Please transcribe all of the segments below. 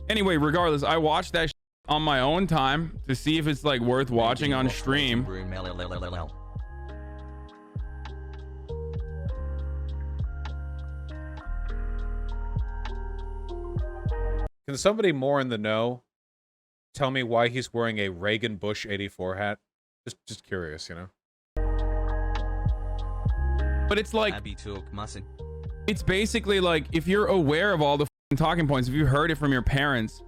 Anyway, regardless, I watched that on my own time to see if it's like worth watching on stream. Can somebody more in the know tell me why he's wearing a Reagan Bush 84 hat? Just curious, you know? But it's like, it's basically like, if you're aware of all the talking points, if you heard it from your parents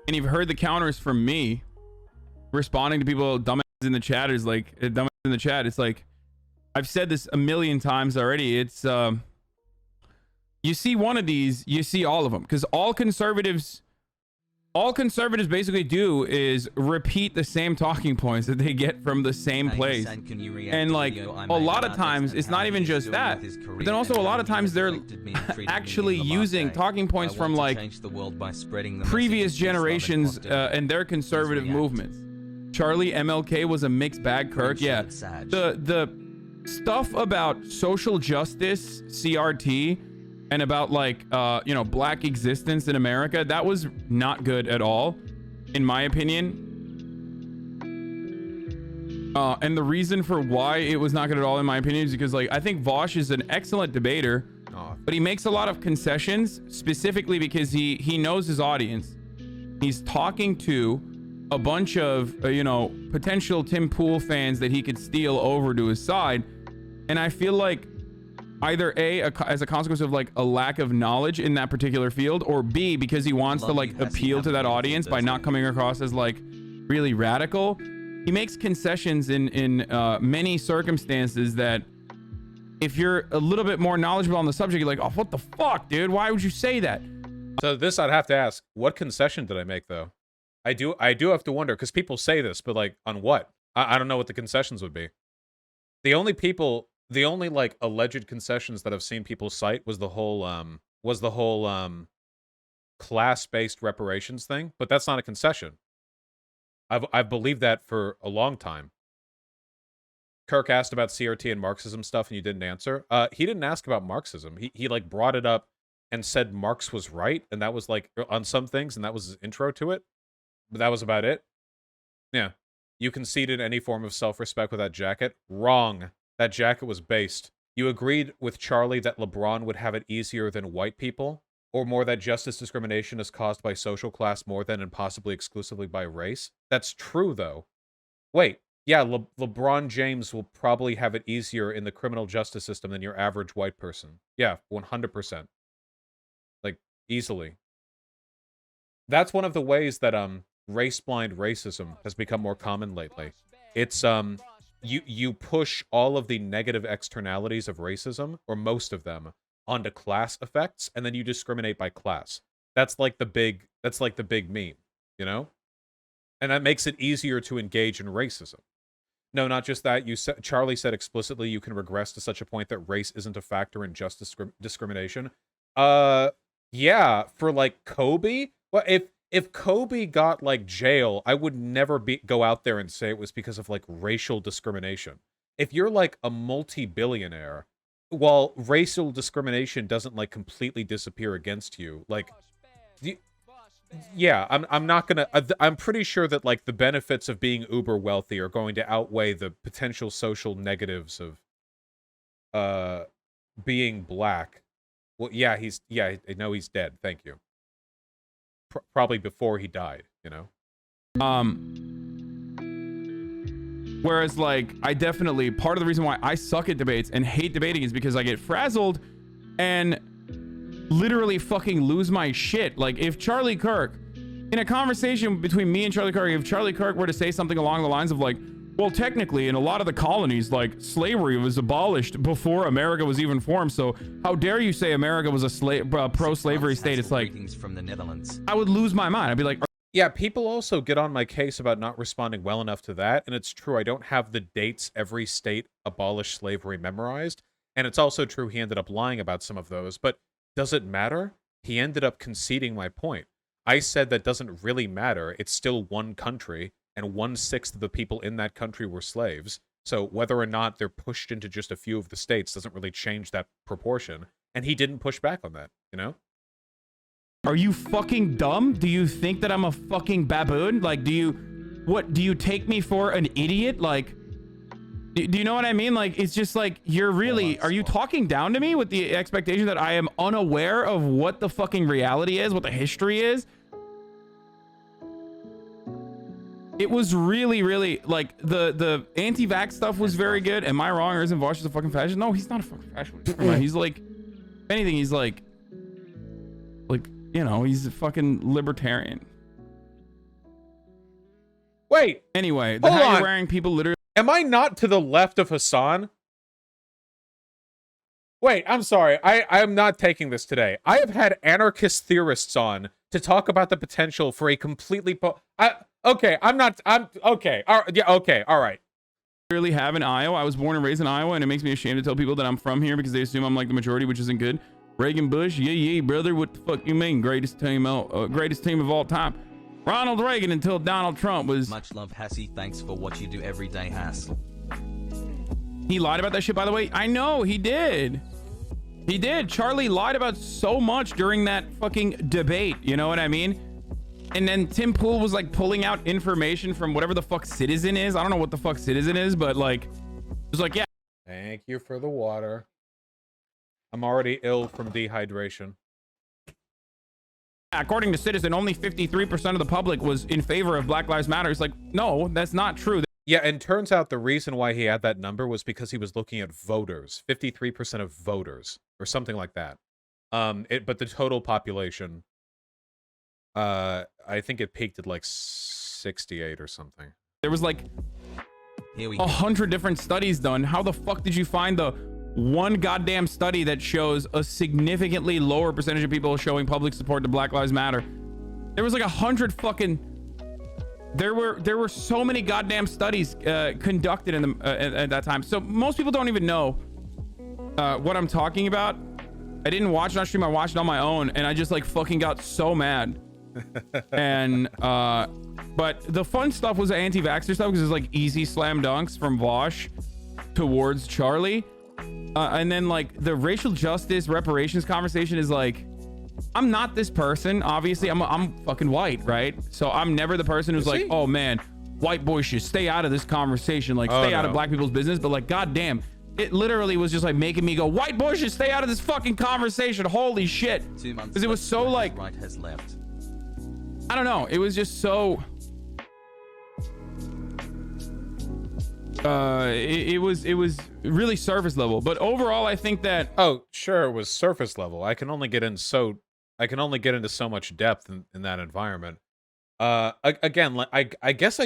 and you've heard the counters from me responding to people dumbass in the chat, is like dumbass in the chat, it's like, I've said this a million times already. It's you see one of these, you see all of them, because all conservatives basically do is repeat the same talking points that they get from the same place. And like a lot of times it's not even just that, but then also a lot of times they're actually using talking points from like previous generations and their conservative movements. Charlie MLK was a mixed bag, Kirk. Yeah, the stuff about social justice, CRT, and about like you know, black existence in America, that was not good at all, in my opinion. And the reason for why it was not good at all, in my opinion, is because like I think Vaush is an excellent debater, but he makes a lot of concessions, specifically because he knows his audience. He's talking to a bunch of you know, potential Tim Pool fans that he could steal over to his side, and I feel like either as a consequence of like a lack of knowledge in that particular field, or B, because he wants to like appeal to that audience by not coming across as like really radical, he makes concessions in many circumstances that if you're a little bit more knowledgeable on the subject, you're like, oh, what the fuck, dude, why would you say that? So this, I'd have to ask, what concession did I make though? I do have to wonder, because people say this, but like on what? I don't know what the concessions would be. The only like alleged concessions that I've seen people cite was the whole class-based reparations thing, but that's not a concession. I've believed that for a long time. Kirk asked about CRT and Marxism stuff and you didn't answer. He didn't ask about Marxism. He like brought it up and said Marx was right, and that was like on some things, and that was his intro to it. But that was about it. Yeah. You conceded any form of self-respect with that jacket? Wrong. That jacket was based. You agreed with Charlie that LeBron would have it easier than white people, or more that justice discrimination is caused by social class more than and possibly exclusively by race. That's true, though. Wait, yeah, LeBron James will probably have it easier in the criminal justice system than your average white person. Yeah, 100%. Like, easily. That's one of the ways that race-blind racism has become more common lately. It's you push all of the negative externalities of racism, or most of them, onto class effects, and then you discriminate by class. That's like the big meme, you know? And that makes it easier to engage in racism. No, not just that. Charlie said explicitly you can regress to such a point that race isn't a factor in justice discrimination. Yeah, for like Kobe. Well, if Kobe got like jail, I would never go out there and say it was because of like racial discrimination. If you're like a multi-billionaire, while racial discrimination doesn't like completely disappear against you, like, yeah, I'm not gonna. I'm pretty sure that like the benefits of being uber wealthy are going to outweigh the potential social negatives of being black. Well, yeah, I know he's dead. Thank you. Probably before he died, you know? Whereas, like, I definitely, part of the reason why I suck at debates and hate debating is because I get frazzled and literally fucking lose my shit. Like, if Charlie Kirk, in a conversation between me and Charlie Kirk, if Charlie Kirk were to say something along the lines of like, well, technically, in a lot of the colonies, like, slavery was abolished before America was even formed. So how dare you say America was a pro-slavery state? It's like, from the Netherlands. I would lose my mind. I'd be like, yeah, people also get on my case about not responding well enough to that. And it's true, I don't have the dates every state abolished slavery memorized. And it's also true he ended up lying about some of those. But does it matter? He ended up conceding my point. I said that doesn't really matter. It's still one country, and 1/6 of the people in that country were slaves. So whether or not they're pushed into just a few of the states doesn't really change that proportion. And he didn't push back on that, you know? Are you fucking dumb? Do you think that I'm a fucking baboon? Like, do you take me for an idiot? Like, do you know what I mean? Like, it's just like, are you talking down to me with the expectation that I am unaware of what the fucking reality is, what the history is? It was really, really, like, the anti-vax stuff was very good. Am I wrong, or isn't Vaush a fucking fascist? No, he's not a fucking fascist. He's like, if anything, he's like, you know, he's a fucking libertarian. Wait. Anyway, the hat you're wearing, people literally... Am I not to the left of Hasan? Wait, I'm sorry. I am not taking this today. I have had anarchist theorists on to talk about the potential for a completely... okay, okay. All right. Really have in Iowa. I was born and raised in Iowa, and it makes me ashamed to tell people that I'm from here because they assume I'm like the majority, which isn't good. Reagan Bush, yeah, brother. What the fuck you mean? Greatest team of all time. Ronald Reagan until Donald Trump was... Much love, Hassie. Thanks for what you do every day, Hass. He lied about that shit, by the way. I know, he did. He did. Charlie lied about so much during that fucking debate. You know what I mean? And then Tim Pool was like pulling out information from whatever the fuck Citizen is. I don't know what the fuck Citizen is, but like, it was like, yeah. Thank you for the water. I'm already ill from dehydration. According to Citizen, only 53% of the public was in favor of Black Lives Matter. It's like, no, that's not true. Yeah, and turns out the reason why he had that number was because he was looking at voters. 53% of voters, or something like that. But the total population, I think it peaked at like 68 or something. There was like 100 different studies done. How the fuck did you find the one goddamn study that shows a significantly lower percentage of people showing public support to Black Lives Matter? There was like 100 fucking... There were so many goddamn studies conducted in the at that time. So most people don't even know what I'm talking about. I didn't watch it on stream. I watched it on my own, and I just like fucking got so mad. And but the fun stuff was the anti-vaxxer stuff because it's like easy slam dunks from Vaush towards Charlie. And then like the racial justice reparations conversation is like, I'm not this person. Obviously, I'm fucking white, right? So I'm never the person who's like, oh man, white boys should stay out of this conversation, like stay out of black people's business. But like, goddamn, it literally was just like making me go, white boys should stay out of this fucking conversation. Holy shit! 2 months. Because it was so like, right has left. I don't know. It was just so. It was really surface level, but overall, I think that. Oh, sure, it was surface level. I can only get into so much depth in that environment. Again, I guess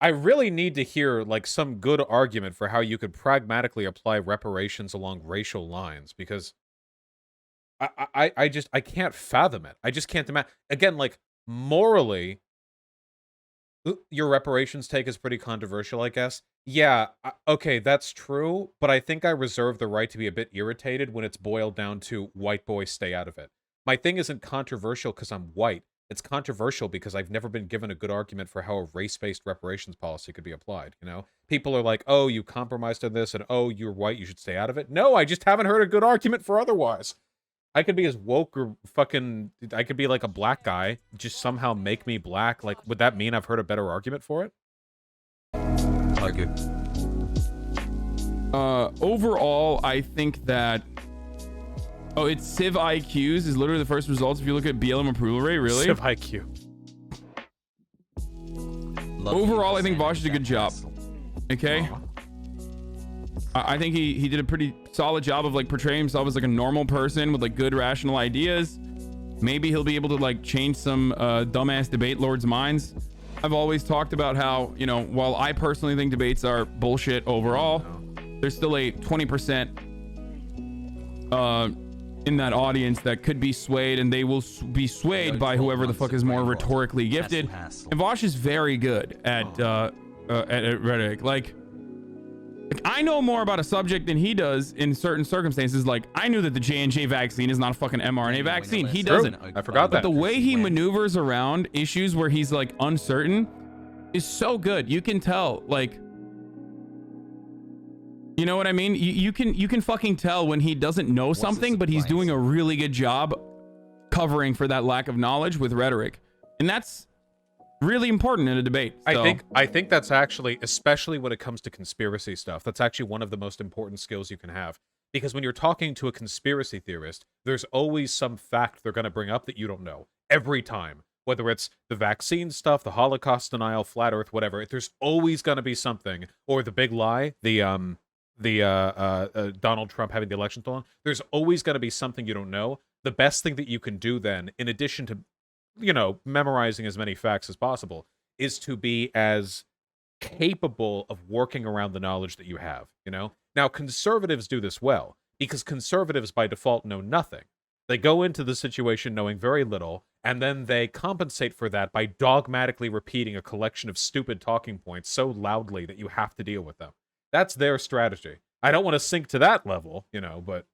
I really need to hear like some good argument for how you could pragmatically apply reparations along racial lines, because I can't fathom it. I just can't imagine. Again, like morally, your reparations take is pretty controversial, I guess. Yeah, okay, that's true, but I think I reserve the right to be a bit irritated when it's boiled down to white boys stay out of it. My thing isn't controversial because I'm white. It's controversial because I've never been given a good argument for how a race-based reparations policy could be applied, you know? People are like, oh, you compromised on this, and oh, you're white, you should stay out of it. No, I just haven't heard a good argument for otherwise. I could be as woke or fucking... I could be like a black guy, just somehow make me black. Like, would that mean I've heard a better argument for it? Okay. Overall, I think that... Oh, it's Civ IQs is literally the first results if you look at BLM approval rate, really? Civ IQ. Overall, I think Vaush did a good job. Okay? I think he did a pretty solid job of like portraying himself as like a normal person with like good rational ideas. Maybe he'll be able to like change some dumbass debate lords' minds. I've always talked about how, you know, while I personally think debates are bullshit overall, there's still a 20% in that audience that could be swayed, and they will be swayed by whoever the fuck is more rhetorically gifted. And Vaush is very good at rhetoric. Like I know more about a subject than he does in certain circumstances. Like I knew that the J&J vaccine is not a fucking mRNA vaccine. He doesn't. I forgot that. But the way he maneuvers around issues where he's like uncertain is so good. You can tell, like, you know what I mean? You can fucking tell when he doesn't know something, but he's doing a really good job covering for that lack of knowledge with rhetoric. And that's really important in a debate. So, I think that's actually, especially when it comes to conspiracy stuff, that's actually one of the most important skills you can have. Because when you're talking to a conspiracy theorist, there's always some fact they're going to bring up that you don't know. Every time. Whether it's the vaccine stuff, the Holocaust denial, flat Earth, whatever, there's always going to be something. Or the big lie, the Donald Trump having the election stolen. There's always going to be something you don't know. The best thing that you can do then, in addition to, you know, memorizing as many facts as possible, is to be as capable of working around the knowledge that you have, you know? Now, conservatives do this well, because conservatives by default know nothing. They go into the situation knowing very little, and then they compensate for that by dogmatically repeating a collection of stupid talking points so loudly that you have to deal with them. That's their strategy. I don't want to sink to that level, you know, but...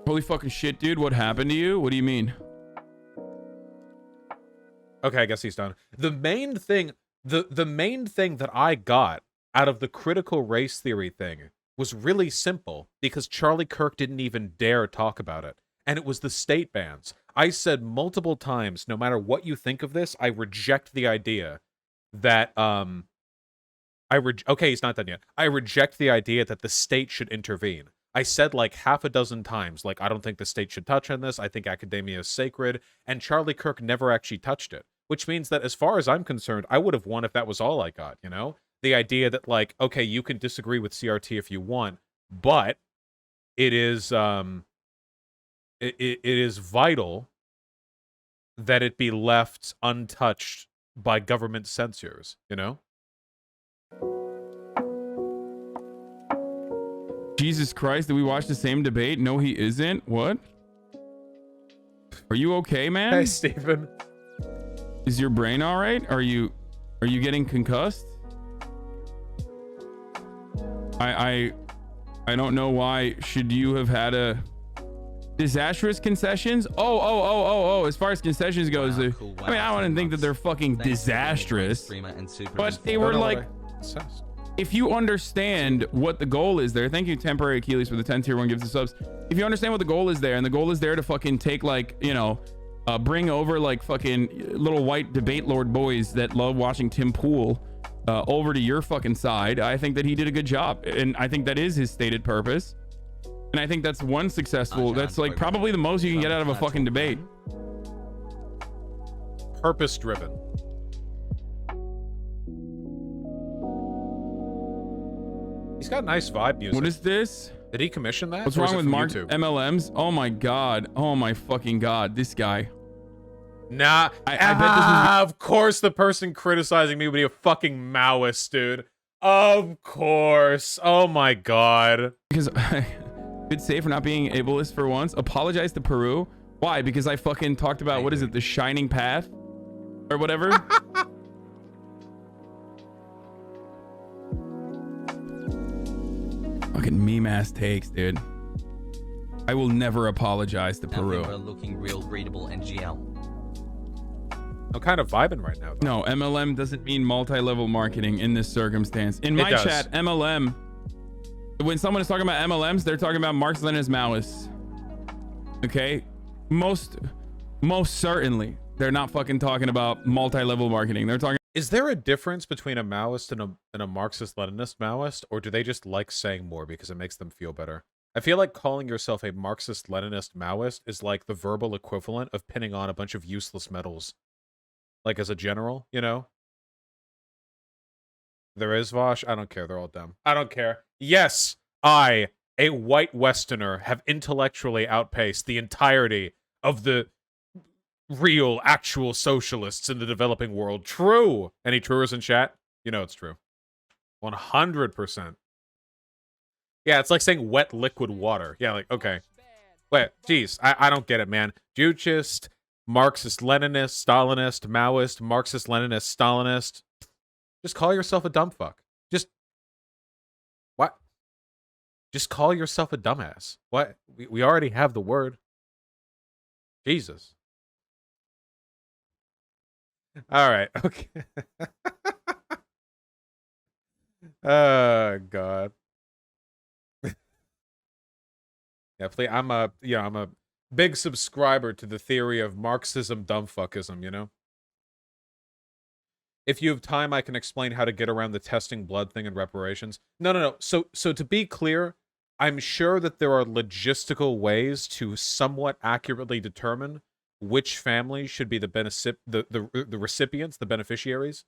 Holy fucking shit, dude. What happened to you? What do you mean? Okay, I guess he's done. The main thing that I got out of the critical race theory thing was really simple, because Charlie Kirk didn't even dare talk about it. And it was the state bans. I said multiple times, no matter what you think of this, I reject the idea that, okay, he's not done yet. I reject the idea that the state should intervene. I said like half a dozen times, like, I don't think the state should touch on this. I think academia is sacred. And Charlie Kirk never actually touched it, which means that as far as I'm concerned, I would have won if that was all I got, you know? The idea that, like, okay, you can disagree with CRT if you want, but it is, it is vital that it be left untouched by government censors, you know? Jesus Christ, did we watch the same debate? No, he isn't. What? Are you okay, man? Hey, Stephen. Is your brain all right? Are you getting concussed? I don't know why. Should you have had a disastrous concessions? Oh. As far as concessions goes, I mean, I wouldn't think that they're fucking disastrous, but they were like, if you understand what the goal is there. Thank you, Temporary Achilles, for the 10 tier 1 gives the subs. If you understand what the goal is there, and the goal is there to fucking take, like, you know, bring over like fucking little white debate lord boys that love watching Tim Pool over to your fucking side, I think that he did a good job, and I think that is his stated purpose, and I think that's one successful, that's like probably the most you can get out of a fucking debate. Purpose driven. He's got nice vibe music. What is this? Did he commission that? What's wrong with Mark MLMs? Oh my god. Oh my fucking god. This guy. Nah. I bet this was... Of course the person criticizing me would be a fucking Maoist, dude. Of course. Oh my god. Because good say for not being ableist for once. Apologize to Peru. Why? Because I fucking talked about, what is it, the Shining Path? Or whatever? Fucking meme ass takes, dude. I will never apologize to Peru. Looking real readable NGL. I'm kind of vibing right now, though. No, MLM doesn't mean multi-level marketing in this circumstance. In my chat, MLM, when someone is talking about MLMs, they're talking about Marxist-Leninist Maoists. Okay? Most certainly, they're not fucking talking about multi-level marketing. They're talking... Is there a difference between a Maoist and a Marxist-Leninist Maoist, or do they just like saying more because it makes them feel better? I feel like calling yourself a Marxist-Leninist Maoist is like the verbal equivalent of pinning on a bunch of useless medals. Like as a general, you know? There is, Vaush? I don't care. They're all dumb. I don't care. Yes, I, a white Westerner, have intellectually outpaced the entirety of the real, actual socialists in the developing world. True. Any truers in chat? You know it's true. 100%. Yeah, it's like saying wet liquid water. Yeah, like, okay. Wait, geez, I don't get it, man. Juchist, Marxist-Leninist, Stalinist, Maoist, Marxist-Leninist, Stalinist. Just call yourself a dumb fuck. Just... What? Just call yourself a dumbass. What? We already have the word. Jesus. All right, okay. Oh, God. Yeah, please, I'm a big subscriber to the theory of Marxism dumbfuckism, you know? If you have time, I can explain how to get around the testing blood thing and reparations. No. So to be clear, I'm sure that there are logistical ways to somewhat accurately determine which families should be the recipients, the beneficiaries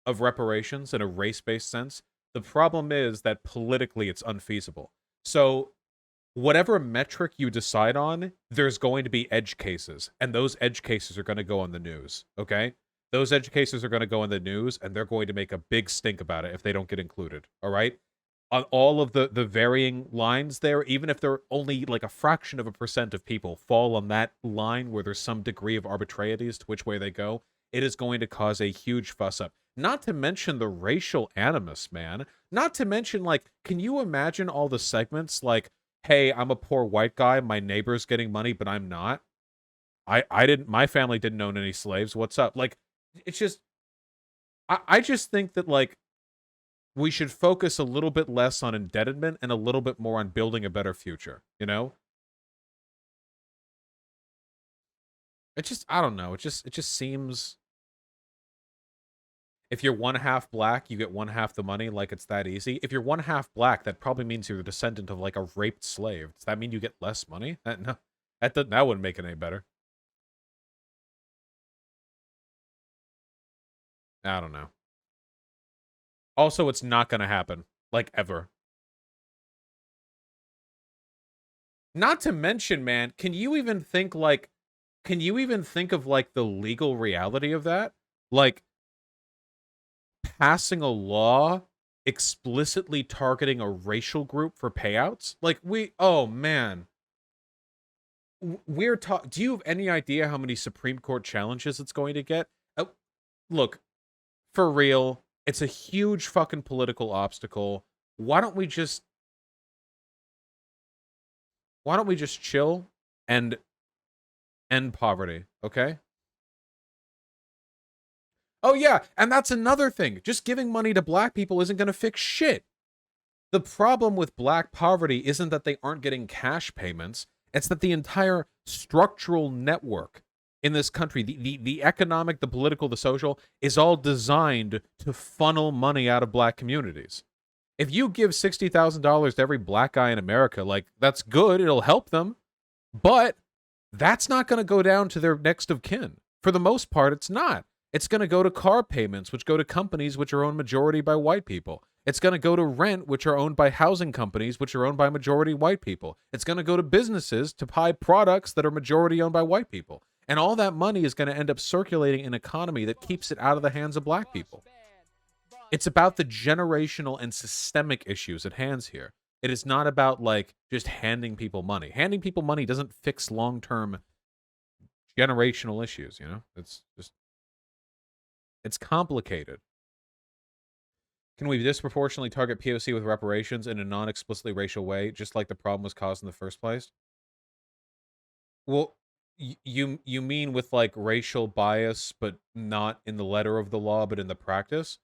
of reparations in a race-based sense. The problem is that politically it's unfeasible. So whatever metric you decide on, there's going to be edge cases, and those edge cases are going to go on the news, okay? Those edge cases are going to go in the news, and they're going to make a big stink about it if they don't get included, all right? On all of the varying lines there, even if they're only like a fraction of a percent of people fall on that line where there's some degree of arbitrariety as to which way they go, it is going to cause a huge fuss up. Not to mention the racial animus, man. Not to mention, like, can you imagine all the segments like, hey, I'm a poor white guy, my neighbor's getting money, but I'm not. My family didn't own any slaves. What's up? Like, it's just, I just think that, like, we should focus a little bit less on indebtedness and a little bit more on building a better future, you know? It just, I don't know. It just seems, if you're one half black, you get one half the money, like it's that easy. If you're one half black, that probably means you're the descendant of like a raped slave. Does that mean you get less money? No, that wouldn't make it any better. I don't know. Also, it's not going to happen. Like, ever. Not to mention, man, can you even think, like, of, like, the legal reality of that? Like, passing a law explicitly targeting a racial group for payouts? Like, oh, man. Do you have any idea how many Supreme Court challenges it's going to get? Look, for real, it's a huge fucking political obstacle. Why don't we just chill and end poverty, okay? Oh yeah, and that's another thing. Just giving money to black people isn't going to fix shit. The problem with black poverty isn't that they aren't getting cash payments. It's that the entire structural network in this country, the economic, the political, the social, is all designed to funnel money out of black communities. If you give $60,000 to every black guy in America, like, that's good, it'll help them, but that's not going to go down to their next of kin. For the most part, it's not. It's going to go to car payments, which go to companies which are owned majority by white people. It's going to go to rent, which are owned by housing companies, which are owned by majority white people. It's going to go to businesses to buy products that are majority owned by white people. And all that money is going to end up circulating in an economy that keeps it out of the hands of black people. It's about the generational and systemic issues at hand here. It is not about, like, just handing people money. Handing people money doesn't fix long-term generational issues, you know? It's complicated. Can we disproportionately target POC with reparations in a non-explicitly racial way, just like the problem was caused in the first place? Well, you mean with, like, racial bias, but not in the letter of the law, but in the practice?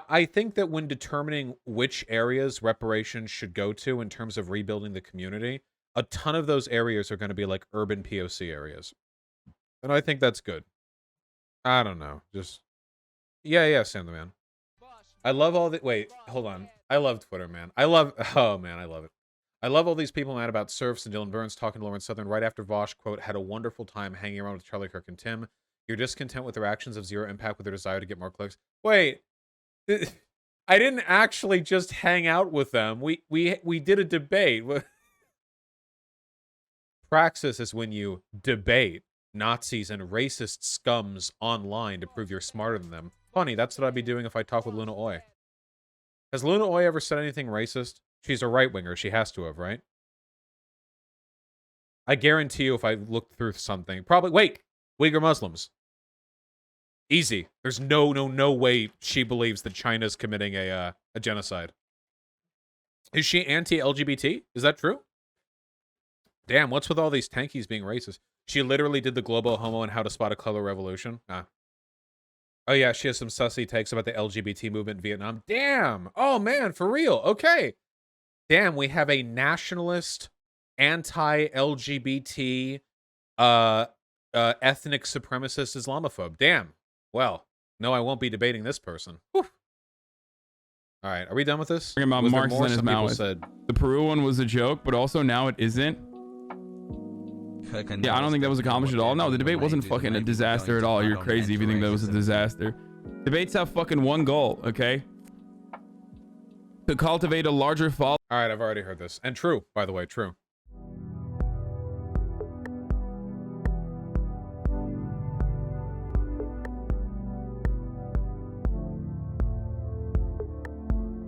I think that when determining which areas reparations should go to in terms of rebuilding the community, a ton of those areas are going to be like urban POC areas. And I think that's good. I don't know. Just, yeah, Sam the Man. I love all the, wait, hold on. I love Twitter, man. Oh man, I love it. I love all these people mad about serfs and Dylan Burns talking to Lawrence Southern right after Vaush, quote, had a wonderful time hanging around with Charlie Kirk and Tim. You're discontent with their actions of zero impact with their desire to get more clicks. Wait. I didn't actually just hang out with them. We did a debate. Praxis is when you debate Nazis and racist scums online to prove you're smarter than them. Funny, that's what I'd be doing if I talk with Luna Oi. Has Luna Oi ever said anything racist? She's a right-winger. She has to have, right? I guarantee you if I looked through something. Probably, wait, Uyghur Muslims. Easy. There's no way she believes that China's committing a genocide. Is she anti-LGBT? Is that true? Damn, what's with all these tankies being racist? She literally did the global homo and how to spot a color revolution. Ah. Oh yeah, she has some sussy takes about the LGBT movement in Vietnam. Damn. Oh man, for real. Okay. Damn, we have a nationalist, anti-LGBT, ethnic supremacist Islamophobe. Damn. Well, no, I won't be debating this person. Whew. All right, are we done with this? Talking about Was there Marxist more? and his Some people Maoist. said The Peru one was a joke, but also now it isn't. Yeah, I don't think that was accomplished at all. No, the debate wasn't fucking a disaster at all. You're crazy if you think that was a disaster. Debates have fucking one goal, okay? To cultivate a larger following. All right, I've already heard this. And true, by the way, true.